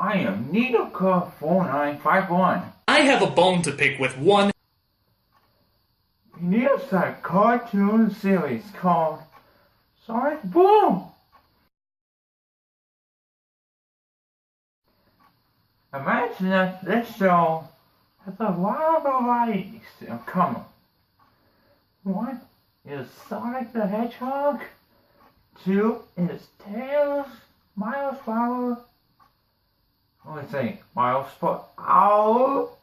I am Ninoka4951. I have a bone to pick with one. It's a cartoon series called Sonic Boom. Imagine that this show has a lot of varieties coming. One is Sonic the Hedgehog. Two is Tails, Miles Flower. What do say? Miles for Owl.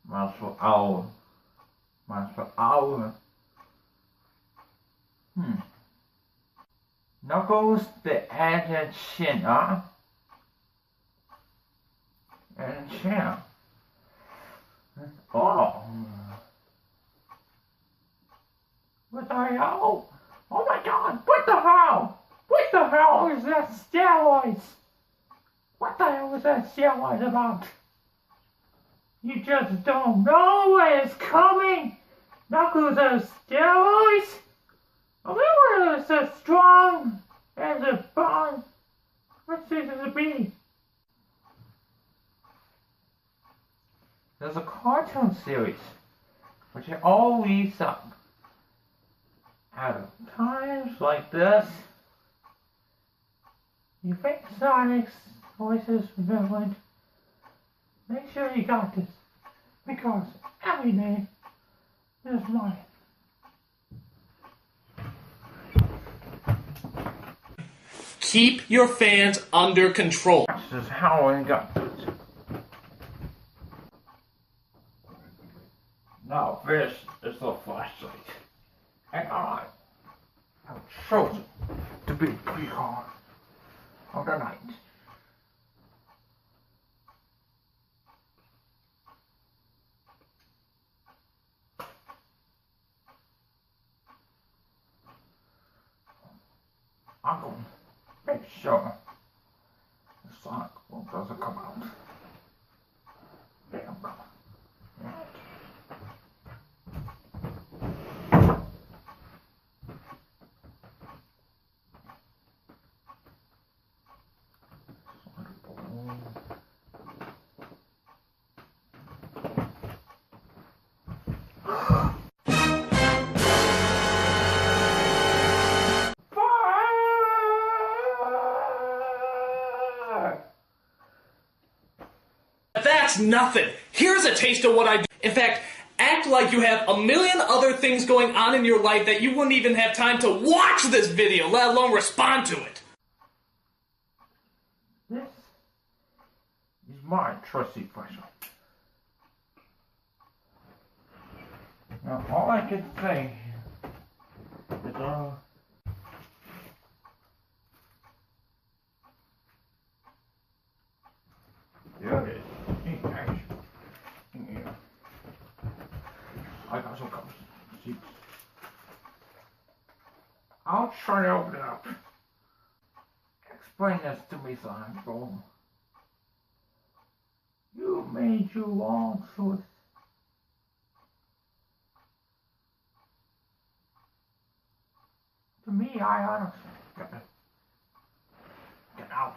Miles for Owl. Miles for Owl. Knuckles the added chin, huh? And chin. Oh. What the hell? Oh my god, what the hell? What the hell is that steroids? What the hell is that steroid about? You just don't know what is coming. Knuckles are steroids? Remember it's as strong as a bond. What's this to be? There's a cartoon series which I always up. At times like this, you think Sonic's voice is villain. Make sure you got this, because every day is mine. Keep your fans under control. This is how I got this. Now this is the flashlight. And I have chosen to be the hero of the night. I'm going to make sure the Sonic doesn't come out. There I'm coming. That's nothing. Here's a taste of what I do. In fact, act like you have a million other things going on in your life that you wouldn't even have time to watch this video, let alone respond to it. This is my trusty flashlight. Now all I can say is there it is. Yeah. I got some cups. I'll try to open it up. Explain this to me, Sonic Boom. You made your wrong choice. To me, I honestly gotta get out.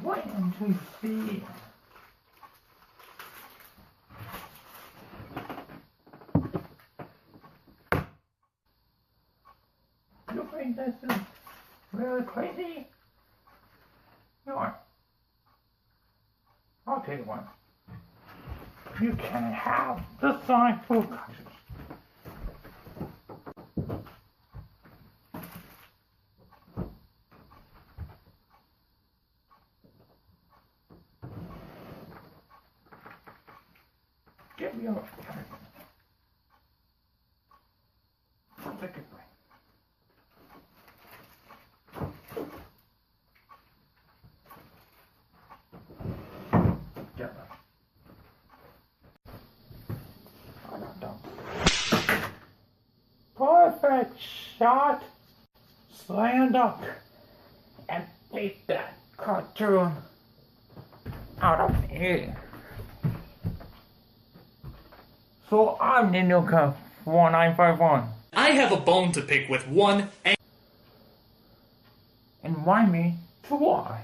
Wait until you see it. You think this is really crazy? You know what? I'll tell you what. You can have the Sonic Boom collections. Give me your everything. Take it away. Get that. I got done. Perfect shot. Slam dunk. And beat that cartoon out of here. So I'm Ninoka4951. I have a bone to pick with one And why me? For what?